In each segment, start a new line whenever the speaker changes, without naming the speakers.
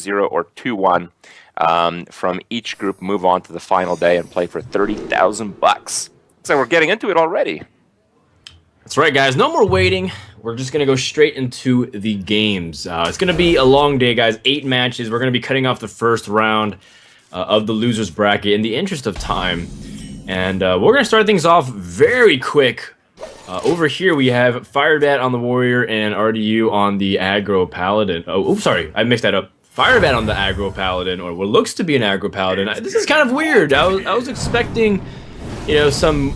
0 or 2-1 from each group move on to the final day and play for $30,000. So we're getting into it already.
That's right, guys. No more waiting. We're just going to go straight into the games. It's going to be a long day, guys. 8 matches. We're going to be cutting off the first round of the losers bracket in the interest of time. And we're going to start things off very quick. Over here, we have Firebat on the Warrior and RDU on the Aggro Paladin. Oh, oops, sorry. I mixed that up. Firebat on the Aggro Paladin, or what looks to be an Aggro Paladin. This is kind of weird. I was expecting, some,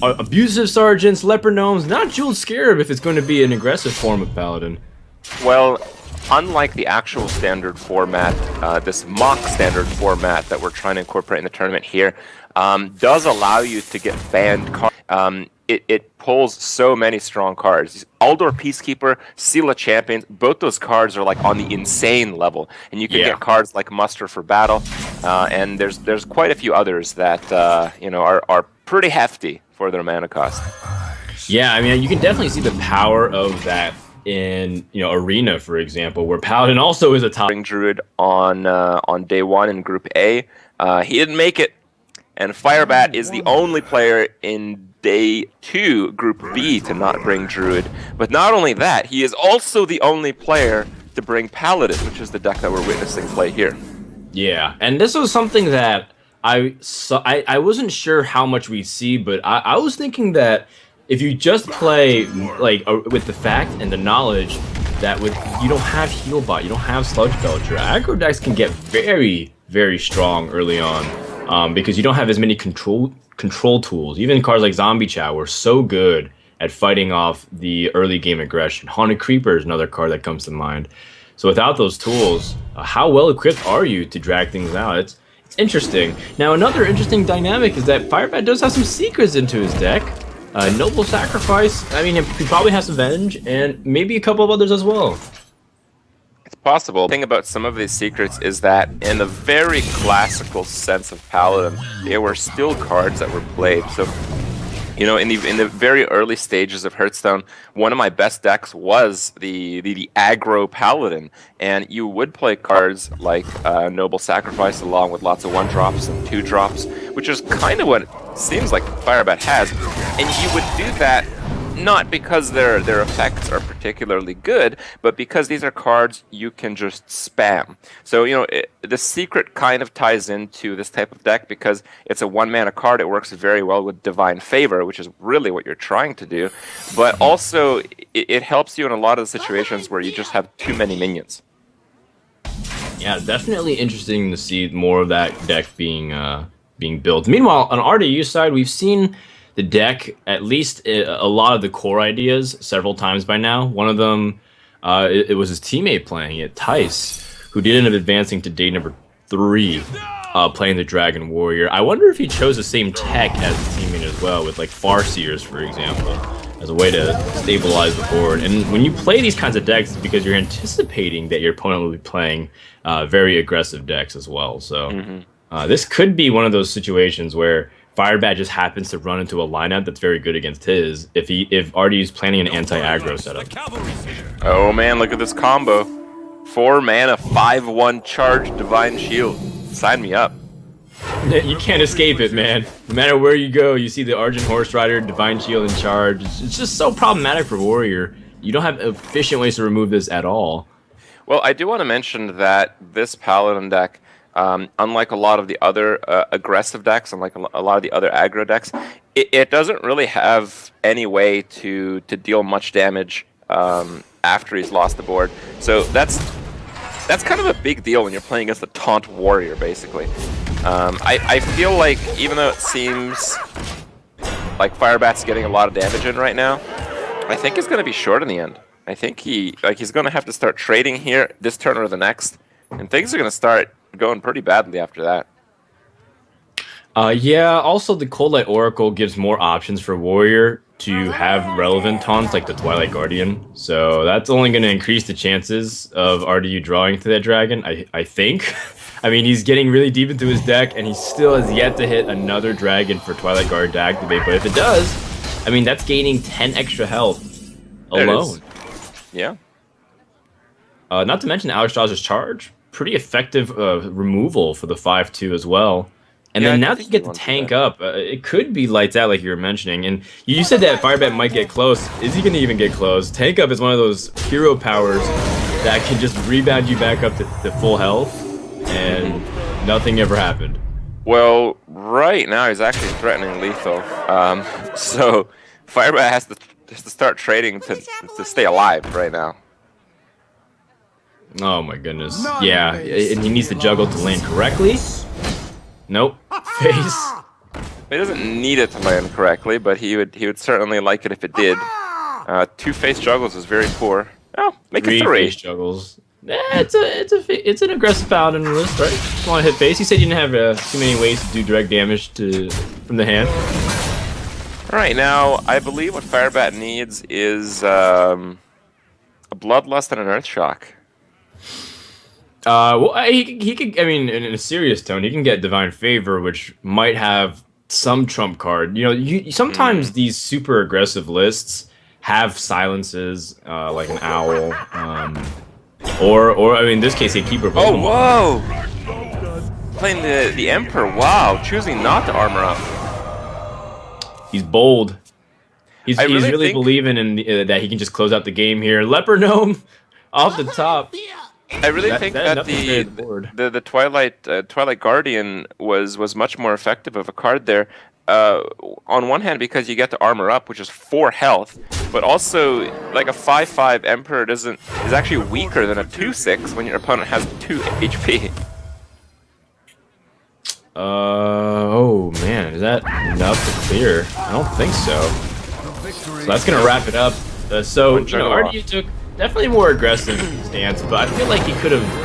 abusive sergeants, leopard gnomes, not jeweled scarab if it's going to be an aggressive form of Paladin.
Well, unlike the actual standard format, this mock standard format that we're trying to incorporate in the tournament here does allow you to get banned cards. It pulls so many strong cards. Aldor Peacekeeper, Seal of Champions, both those cards are like on the insane level, and you can get cards like Muster for Battle, and there's quite a few others that are pretty hefty for their mana cost.
Yeah, I mean, you can definitely see the power of that in Arena, for example, where Paladin also is a top
Druid on day 1 in Group A. He didn't make it, and Firebat is the only player in Day 2, Group B, to not bring Druid. But not only that, he is also the only player to bring Paladin, which is the deck that we're witnessing play here.
Yeah, and this was something that I wasn't sure how much we'd see, but I was thinking that if you just play with the fact and the knowledge that you don't have Healbot, you don't have Sludge Belcher, aggro decks can get very, very strong early on because you don't have as many control tools. Even cards like Zombie Chow were so good at fighting off the early game aggression. Haunted Creeper is another card that comes to mind. So without those tools, how well equipped are you to drag things out? It's interesting. Now another interesting dynamic is that Firebat does have some secrets into his deck. Noble Sacrifice, I mean, he probably has Avenge, and maybe a couple of others as well.
It's possible. The thing about some of these secrets is that in the very classical sense of Paladin, there were still cards that were played. So, in the very early stages of Hearthstone, one of my best decks was the aggro Paladin, and you would play cards like Noble Sacrifice along with lots of 1-drops and 2-drops, which is kind of what it seems like Firebat has, and you would do that not because their effects are particularly good, but because these are cards you can just spam. So, the secret kind of ties into this type of deck because it's a 1-mana card. It works very well with Divine Favor, which is really what you're trying to do. But also, it helps you in a lot of the situations where you just have too many minions.
Yeah, definitely interesting to see more of that deck being built. Meanwhile, on RDU side, we've seen the deck, at least a lot of the core ideas, several times by now. One of them, it was his teammate playing it, Tice, who did end up advancing to day number 3, playing the Dragon Warrior. I wonder if he chose the same tech as his teammate as well, with like Farseers, for example, as a way to stabilize the board. And when you play these kinds of decks, it's because you're anticipating that your opponent will be playing very aggressive decks as well. So this could be one of those situations where Firebat just happens to run into a lineup that's very good against his if RDU's planning an anti-aggro setup.
Oh man, look at this combo. 4 mana, 5/1 charge, Divine Shield. Sign me up.
You can't escape it, man. No matter where you go, you see the Argent Horse Rider, Divine Shield, and charge. It's just so problematic for Warrior. You don't have efficient ways to remove this at all.
Well, I do want to mention that this Paladin deck, unlike a lot of the other aggressive decks, unlike a lot of the other aggro decks, it doesn't really have any way to deal much damage after he's lost the board. So that's kind of a big deal when you're playing against the Taunt Warrior, basically. I feel like even though it seems like Firebat's getting a lot of damage in right now, I think it's going to be short in the end. I think he's going to have to start trading here this turn or the next, and things are going to start going pretty badly after that.
Yeah, also the Cold Light Oracle gives more options for Warrior to have relevant taunts like the Twilight Guardian. So that's only going to increase the chances of RDU drawing to that dragon, I think. I mean, he's getting really deep into his deck, and he still has yet to hit another dragon for Twilight Guard to activate. But if it does, I mean, that's gaining 10 extra health alone.
Yeah.
Not to mention Alexstrasza's charge. pretty effective removal for the 5/2 as well. And
Yeah,
then
I
now
can
that you
see
get the
one for
tank
that.
up, it could be lights out like you were mentioning. And you said that Firebat might get close. Is he going to even get close? Tank up is one of those hero powers that can just rebound you back up to full health, and nothing ever happened.
Well, right now he's actually threatening lethal. So Firebat has to start trading to stay alive right now.
Oh my goodness. Yeah, and he needs to juggle to land correctly. Nope. Face.
He doesn't need it to land correctly, but he would certainly like it if it did. Two face juggles is very poor. Oh, make it 3.
Face juggles. It's an aggressive paladin list, right? Just want to hit face. You said you didn't have too many ways to do direct damage from the hand.
All right, now I believe what Firebat needs is a Bloodlust and an Earthshock.
Well, he could. I mean, in a serious tone, he can get Divine Favor, which might have some trump card. You know, sometimes these super aggressive lists have silences, like an owl, or I mean, in this case, a keeper.
Oh, whoa! Playing the Emperor. Wow, choosing not to armor up.
He's bold. He's
really
really
think-
believing in that he can just close out the game here. Leper Gnome off the top.
I really think that
nothing's very bored.
the Twilight Guardian was much more effective of a card there. On one hand, because you get to armor up, which is 4 health, but also like a 5/5 Emperor is actually weaker than a 2/6 when your opponent has 2 HP.
Oh man, is that enough to clear? I don't think so. So that's gonna wrap it up. So you know, RDU took definitely more aggressive stance, but I feel like he could have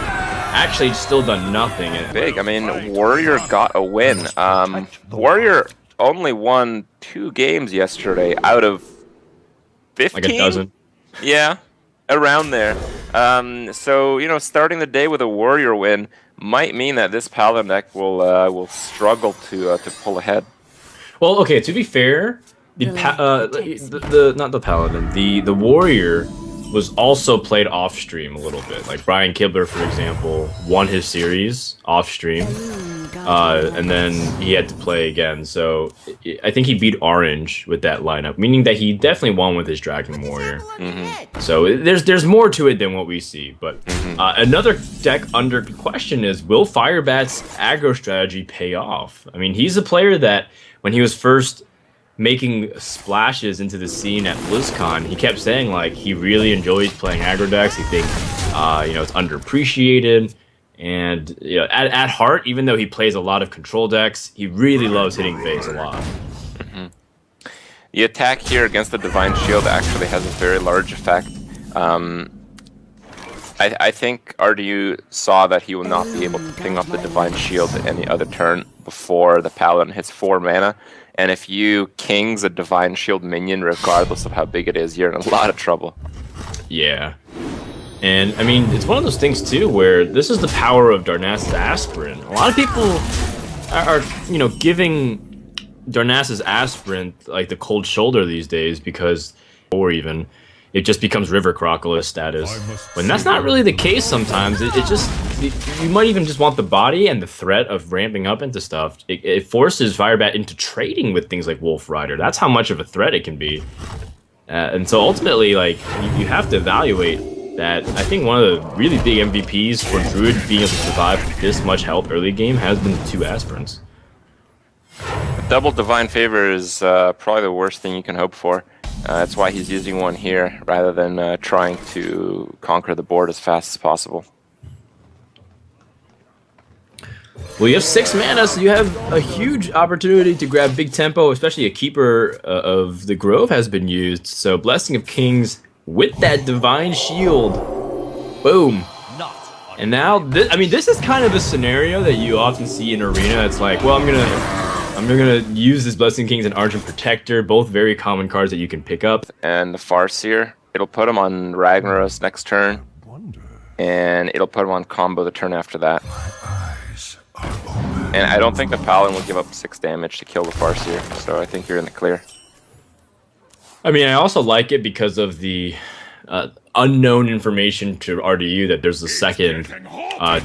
actually still done nothing.
Big. I mean, Warrior got a win. Warrior only won 2 games yesterday out of 15.
Like a dozen.
Yeah, around there. So you know, starting the day with a Warrior win might mean that this Paladin deck will struggle to pull ahead.
Well, okay. To be fair, the not the Paladin, the Warrior was also played off stream a little bit. Like Brian Kibler, for example, won his series off stream, and then he had to play again. So I think he beat Orange with that lineup, meaning that he definitely won with his Dragon Warrior. So there's more to it than what we see. But another deck under question is, will Firebat's aggro strategy pay off? I mean, he's a player that when he was first making splashes into the scene at BlizzCon, he kept saying like he really enjoys playing aggro decks. He thinks you know, it's underappreciated, and you know, at heart, even though he plays a lot of control decks, he really loves hitting face a lot.
The attack here against the Divine Shield actually has a very large effect. I think RDU saw that he will not be able to ping off the Divine Shield any other turn before the Paladin hits 4 mana. And if you kings a Divine Shield minion, regardless of how big it is, you're in a lot of trouble.
Yeah. And, I mean, it's one of those things, too, where this is the power of Darnassus Aspirant. A lot of people are you know, giving Darnassus Aspirant, like, the cold shoulder these days because, or even, it just becomes River Crocodile status. When that's not really the case sometimes. It just, you might even just want the body and the threat of ramping up into stuff. It forces Firebat into trading with things like Wolf Rider. That's how much of a threat it can be. And so ultimately, like, you have to evaluate that. I think one of the really big MVPs for Druid being able to survive with this much health early game has been the 2 Aspirants.
Double Divine Favor is probably the worst thing you can hope for. That's why he's using one here rather than trying to conquer the board as fast as possible.
Well, you have 6 mana, so you have a huge opportunity to grab big tempo, especially a Keeper of the Grove has been used. So Blessing of Kings with that Divine Shield. Boom. And now, I mean, this is kind of a scenario that you often see in Arena. It's like, well, I'm gonna use this Blessing of Kings and Argent Protector, both very common cards that you can pick up.
And the Farseer, it'll put him on Ragnaros next turn, and it'll put him on combo the turn after that. And I don't think the Paladin will give up 6 damage to kill the Farseer, so I think you're in the clear.
I mean, I also like it because of the unknown information to RDU that there's a second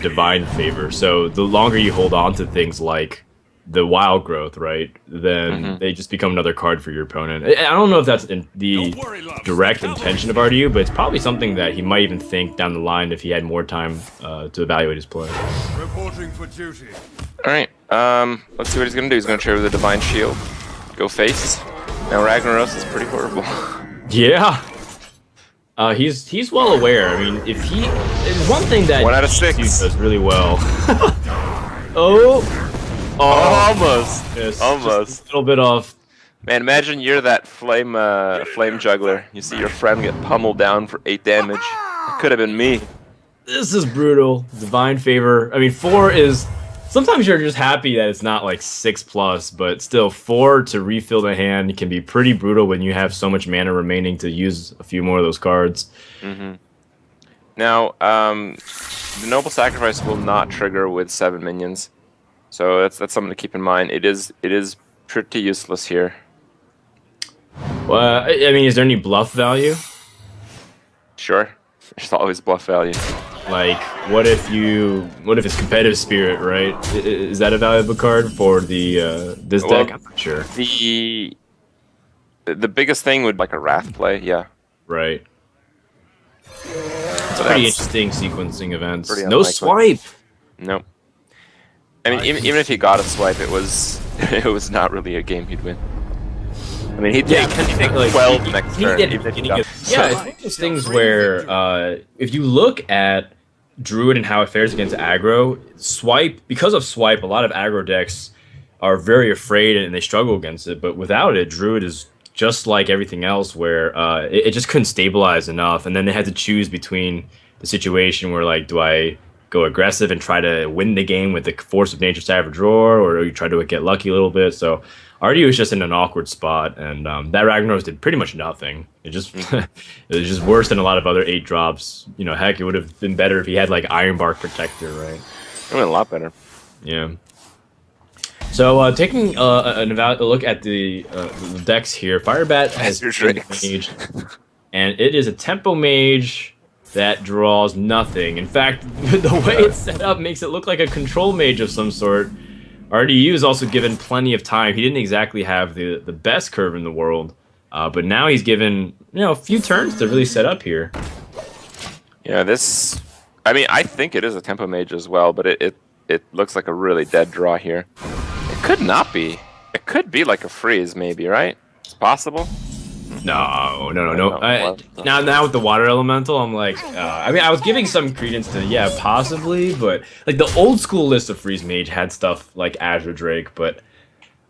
divine favor. So the longer you hold on to things like the wild growth, right, then they just become another card for your opponent. I don't know if that's the direct intention of RDU, but it's probably something that he might even think down the line if he had more time to evaluate his play.
Reporting for duty.
All right. Let's see what he's gonna do. He's gonna trade with the divine shield. Go face. Now Ragnaros is pretty horrible.
Yeah. He's well aware. I mean, if he, one thing that
1 out of 6
does really well. Oh,
almost.
yes,
Almost.
just a little bit off.
Man, imagine you're that flame juggler. You see your friend get pummeled down for 8 damage. It could have been me.
This is brutal. Divine favor. I mean, 4 is. Sometimes you're just happy that it's not like 6+, but still 4 to refill the hand can be pretty brutal when you have so much mana remaining to use a few more of those cards.
Now, the Noble Sacrifice will not trigger with 7 minions, so that's something to keep in mind. It is pretty useless here.
Well, I mean, is there any bluff value?
Sure, there's always bluff value.
Like, what if it's competitive spirit, right? Is that a valuable card for the this deck? I'm not sure.
The biggest thing would be like a Wrath play, yeah.
Right. It's
So
pretty
that's
interesting sequencing events.
pretty
No
unlikely.
swipe.
Nope. I mean, even if he got a swipe, it was not really a game he'd win. I mean, he'd take,
like,
12 next turn.
Yeah,
Even if he
it's
got
one of those things where if you look at Druid and how it fares against aggro, swipe, because of swipe, a lot of aggro decks are very afraid and they struggle against it, but without it, Druid is just like everything else where it just couldn't stabilize enough, and then they had to choose between the situation where, like, do I go aggressive and try to win the game with the Force of Nature Savage Roar, or you try to get lucky a little bit. So RDU was just in an awkward spot, and that Ragnaros did pretty much nothing. It just it was just worse than a lot of other 8 drops. You know, heck, it would have been better if he had like Ironbark Protector, right?
it went a lot better.
Yeah. So taking a look at the decks here, Firebat has
your
been
tricks.
mage, and it is a tempo mage that draws nothing. In fact, the way it's set up makes it look like a control mage of some sort. RDU is also given plenty of time. He didn't exactly have the best curve in the world, but now he's given, you know, a few turns to really set up here.
Yeah, this. I mean, I think it is a tempo mage as well, but it looks like a really dead draw here. It could not be. It could be like a freeze, maybe, right? It's possible.
No.
Well,
Now with the water elemental, I'm like, I mean, I was giving some credence to, yeah, possibly, but like the old school list of freeze mage had stuff like Azure Drake, but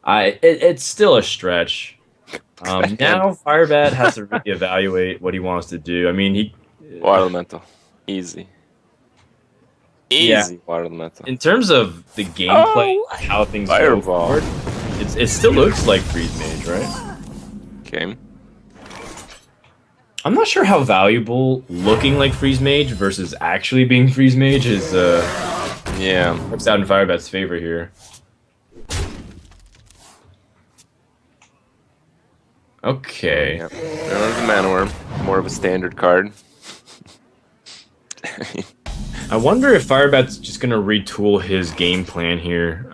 it's still a stretch. Now Firebat has to really evaluate what he wants to do. I mean,
Water elemental, easy.
Yeah.
Water elemental.
in terms of the gameplay, how things go
Fireball.
forward, it still looks like freeze mage, right?
Okay.
I'm not sure how valuable looking like freeze mage versus actually being freeze mage is.
Yeah.
Works out in Firebat's favor here. Okay.
Yep. There's a Mana Worm, more of a standard card.
I wonder if Firebat's just gonna retool his game plan here.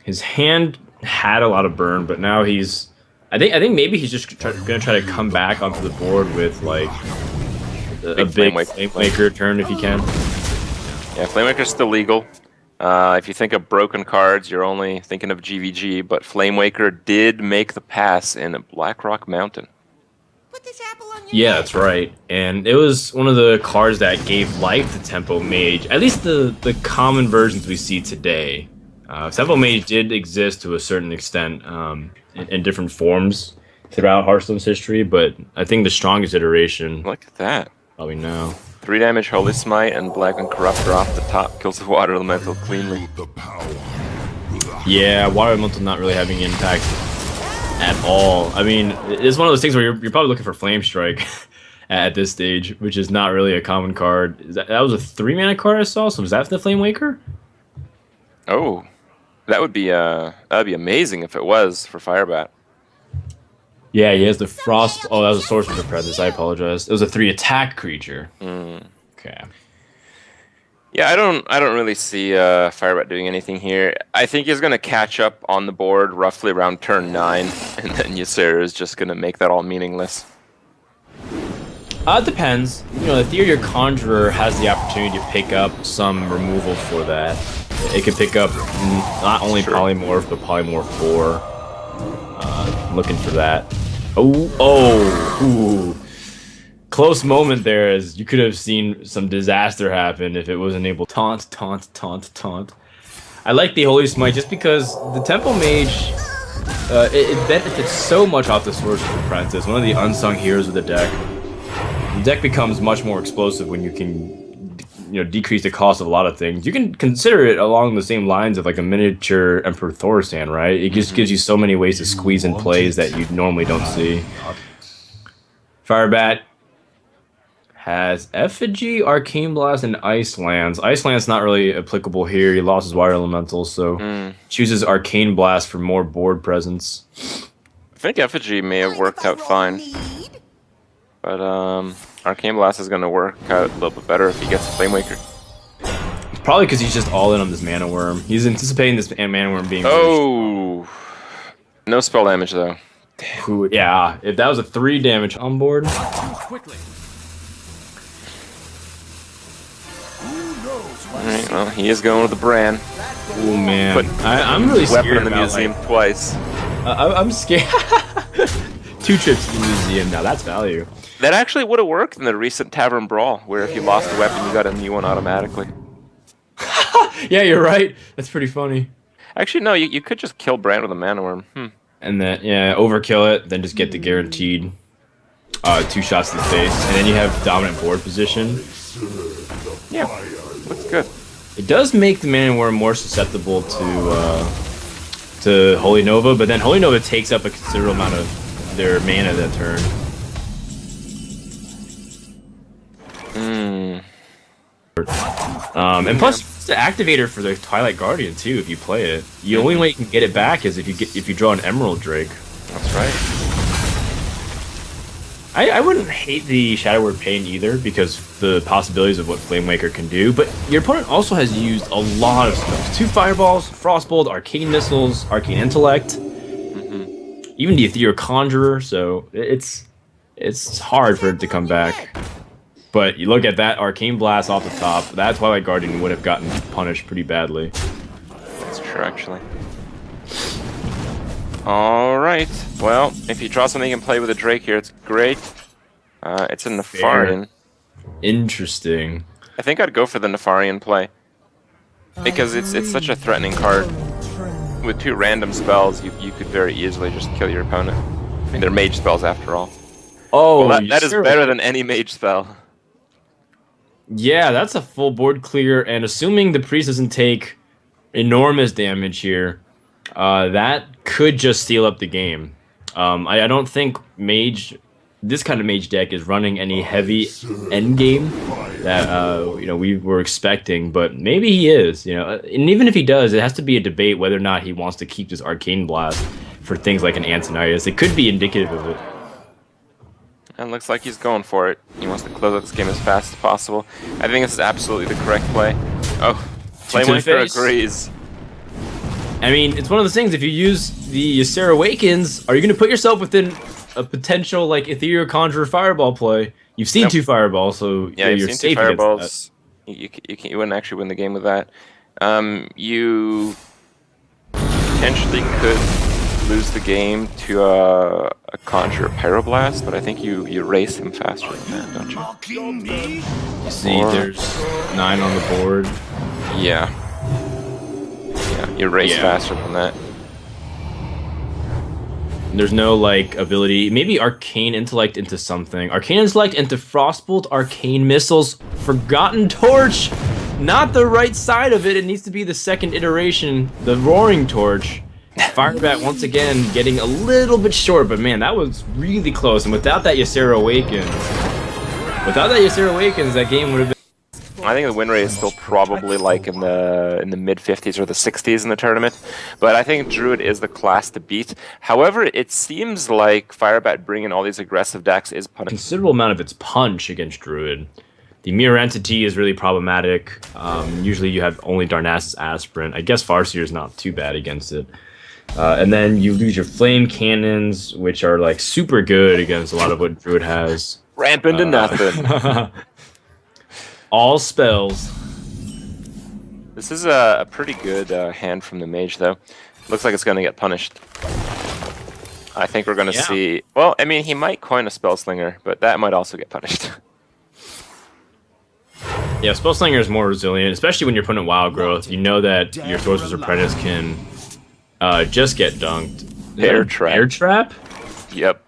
His hand had a lot of burn, but now he's. I think maybe he's just gonna try to come back onto the board with like a big Flamemaker turn if he can.
Yeah, Flamemaker's still legal. If you think of broken cards, you're only thinking of GvG, but Flamewaker did make the pass in Blackrock Mountain.
Put this apple on your
Yeah,
neck.
that's right. And it was one of the cards that gave life to Tempo Mage, at least the common versions we see today. Tempo Mage did exist to a certain extent in different forms throughout Hearthstone's history, but I think the strongest iteration,
Look at that.
probably now.
3 damage Holy Smite and Black and Corruptor off the top kills the Water Elemental cleanly.
Yeah, Water Elemental not really having impact at all. I mean, it's one of those things where you're probably looking for Flame Strike at this stage, which is not really a common card. That was a 3-mana card I saw, so was that the Flame Waker?
Oh, that'd be amazing if it was for Firebat.
Yeah, he has the frost. Oh, that was a sorcerer apprentice. I apologize. It was a 3 attack creature. Okay.
Yeah, I don't really see Firebat doing anything here. I think he's gonna catch up on the board roughly around turn 9, and then Ysera is just gonna make that all meaningless.
It depends. You know, the Ethereal Conjurer has the opportunity to pick up some removal for that. It can pick up not only Polymorph, but Polymorph 4. Looking for that. Ooh. Close moment there, as you could have seen some disaster happen if it wasn't able to taunt. I like the Holy Smite just because the Temple Mage, it benefits so much off the Sorcerer's Apprentice, one of the unsung heroes of the deck. The deck becomes much more explosive when you can, decrease the cost of a lot of things. You can consider it along the same lines of like a miniature Emperor Thaurissan, right? It just gives you so many ways to squeeze in plays that you normally don't see. Firebat has Effigy, Arcane Blast, and Ice Lance. Ice Lance not really applicable here. He lost his Water Elemental, so chooses Arcane Blast for more board presence.
I think Effigy may have worked out fine. But Arcane Blast is going to work out a little bit better if he gets Flame Waker.
Probably because he's just all in on this Mana Worm. He's anticipating this Mana Worm being...
Oh! No spell damage, though.
Yeah, if that was a 3 damage on board...
Quickly.
Alright, well, he is going with the Bran.
Oh man, I'm really
Weapon
scared
in the
about,
museum
like,
twice.
I'm scared. 2 trips to the museum, now that's value.
That actually would have worked in the recent Tavern Brawl, where if you lost a weapon, you got a new one automatically.
Yeah, you're right. That's pretty funny.
Actually, no, you could just kill Bran with a Mana Worm.
And then, yeah, overkill it, then just get the guaranteed 2 shots to the face, and then you have dominant board position.
Yeah, looks good.
It does make the Mana Worm more susceptible to Holy Nova, but then Holy Nova takes up a considerable amount of their mana that turn. And plus, it's the activator for the Twilight Guardian too. If you play it, the only way you can get it back is if you draw an Emerald Drake.
That's right.
I wouldn't hate the Shadow Word Pain either, because the possibilities of what Flame Waker can do, but your opponent also has used a lot of spells. 2 Fireballs, Frostbolt, Arcane Missiles, Arcane Intellect, even the Ethereal Conjurer, so it's hard for it to come back. But you look at that Arcane Blast off the top, that Twilight Guardian would have gotten punished pretty badly.
That's true, actually. Alright, well, if you draw something and play with a Drake here, it's great. It's a Nefarian.
Interesting.
I think I'd go for the Nefarian play. Because it's such a threatening card. With 2 random spells, you could very easily just kill your opponent. I mean, they're mage spells after all.
Oh,
well, that is better than any mage spell.
Yeah, that's a full board clear, and assuming the priest doesn't take enormous damage here, that could just steal up the game. I don't think this kind of mage deck is running any heavy endgame that we were expecting, but maybe he is. And even if he does, it has to be a debate whether or not he wants to keep this Arcane Blast for things like an Antonius. It could be indicative of it.
And looks like he's going for it. He wants to close out this game as fast as possible. I think this is absolutely the correct play. Oh, Flame Waker agrees.
I mean, it's one of those things, if you use the Ysera Awakens, are you going to put yourself within a potential, like, Ethereal Conjurer Fireball play? You've seen 2 Fireballs, so
yeah,
you're
seen
safe
2 Fireballs.
against that.
You wouldn't actually win the game with that. You potentially could lose the game to a Conjurer Pyroblast, but I think you race him faster than that, don't you?
You see, there's 9 on the board.
Yeah. Yeah, you race faster than that.
There's no, like, ability. Maybe Arcane Intellect into something. Arcane Intellect into Frostbolt, Arcane Missiles, Forgotten Torch! Not the right side of it. It needs to be the second iteration, the Roaring Torch. Firebat once again getting a little bit short, but man, that was really close. And without that Ysera Awakens, that game would have been...
I think the win rate is still probably like in the mid 50s or the 60s in the tournament, but I think Druid is the class to beat. However, it seems like Firebat bringing all these aggressive decks is punishing.
Considerable amount of its punch against Druid. The Mirror Entity is really problematic. Usually you have only Darnassus Aspirant. I guess Farseer is not too bad against it. And then you lose your Flame Cannons, which are like super good against a lot of what Druid has.
Ramp into nothing.
All spells.
This is a pretty good hand from the mage, though. Looks like it's going to get punished. I think we're going to see... Well, I mean, he might coin a Spellslinger, but that might also get punished.
Yeah, Spellslinger is more resilient, especially when you're putting Wild Growth. You know that your Sorcerer's Apprentice can just get dunked.
Bear Trap.
Bear Trap?
Yep.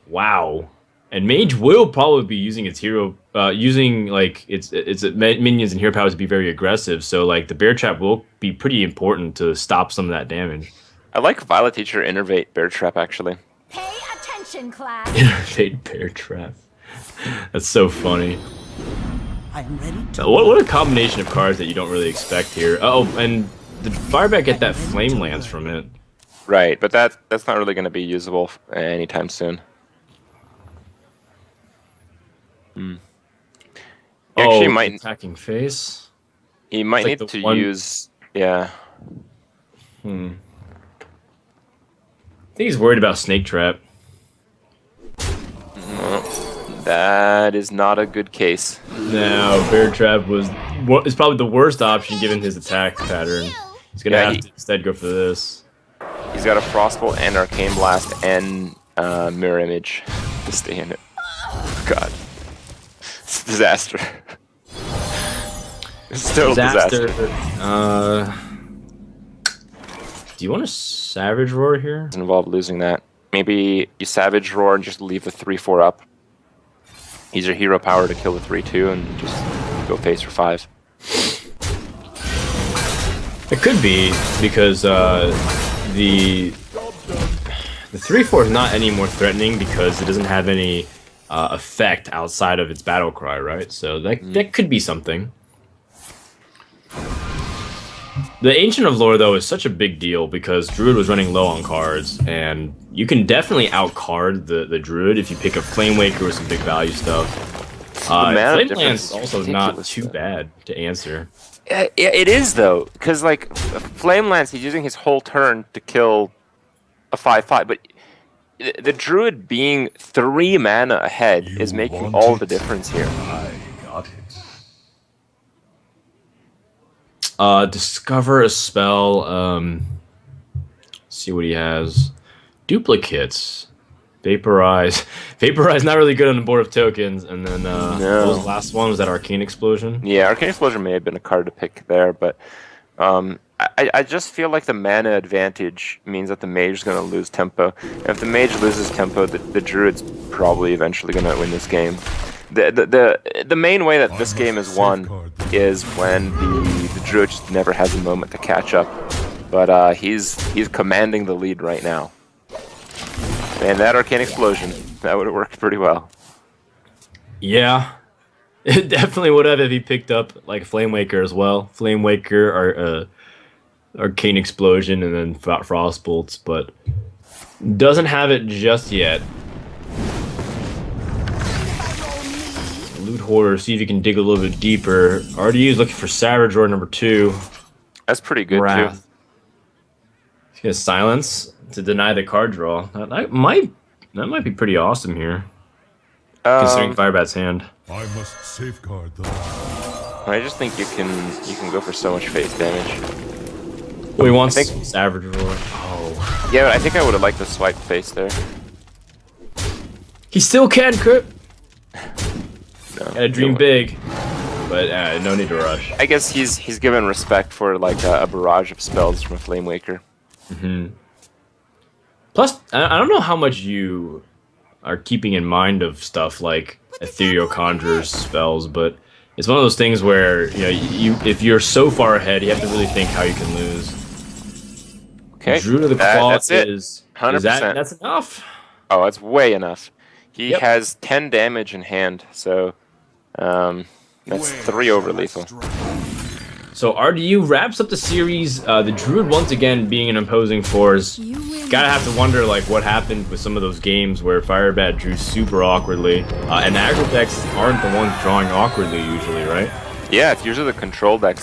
Wow. And Mage will probably be using its hero, using like its minions and hero powers to be very aggressive. So like the Bear Trap will be pretty important to stop some of that damage.
I like Violet Teacher Innervate Bear Trap, actually.
Pay attention, class.
Innervate Bear Trap. That's so funny.
I am ready to
What a combination of cards that you don't really expect here. Oh, and the Firebat get that Flame Lance from it.
Right, but that's not really going to be usable anytime soon. He actually might
attacking face.
He might
like
need to
one...
use I
think he's worried about Snake Trap.
That is not a good case.
No, Bear Trap is probably the worst option given his attack pattern. He's gonna have to instead go for this.
He's got a Frostbolt and Arcane Blast and Mirror Image to stay in it. God. It's a disaster. It's a total disaster.
Do you want a Savage Roar here?
Doesn't involve losing that. Maybe you Savage Roar and just leave the 3/4 up. Use your hero power to kill the 3/2 and just go face for 5.
It could be because the 3/4 is not any more threatening because it doesn't have any effect outside of its battle cry, right? So that could be something. The Ancient of Lore, though, is such a big deal because Druid was running low on cards, and you can definitely outcard the Druid if you pick up Flame Waker with some big value stuff. Flame Lance is also not too bad to answer.
Yeah, it is, though, because, like, Flame Lance, he's using his whole turn to kill a 5/5, but the Druid being 3 mana ahead is making all the difference here.
I got it.
Discover a spell. See what he has. Duplicates. Vaporize. Vaporize not really good on the board of tokens. And then what was the last one? Was that Arcane Explosion?
Yeah, Arcane Explosion may have been a card to pick there, but I just feel like the mana advantage means that the mage is going to lose tempo. And if the mage loses tempo, the druid's probably eventually going to win this game. The main way that this game is won is when the druid just never has a moment to catch up. But he's commanding the lead right now. And that Arcane Explosion, that would have worked pretty well.
Yeah. It definitely would have if he picked up like Flame Waker as well. Flame Waker or Arcane Explosion and then Frostbolts, but doesn't have it just yet. Loot Hoarder, see if you can dig a little bit deeper. RDU is looking for Savage Roar number 2.
That's pretty good
Wrath.
too.
He's gonna Silence to deny the card draw. That might be pretty awesome here. Considering Firebat's hand.
I must safeguard them.
I just think you can go for so much face damage.
Well, he wants Savage Roar. Oh.
Yeah, but I think I would have liked to swipe face there.
He still can, Kurt.
No,
Gotta dream big, but no need to rush.
I guess he's given respect for like a barrage of spells from a Flame Waker.
Plus, I don't know how much you are keeping in mind of stuff like Ethereal Conjurer's spells, but it's one of those things where if you're so far ahead, you have to really think how you can lose.
Okay,
Druid of the Claw
that's it.
is
100%.
That's enough.
Oh, that's way enough. He has 10 damage in hand, so That's 3 over lethal.
So RDU wraps up the series. The Druid once again being an imposing force. Gotta have to wonder like what happened with some of those games where Firebat drew super awkwardly, and aggro decks aren't the ones drawing awkwardly usually, right?
Yeah, it's usually the control decks that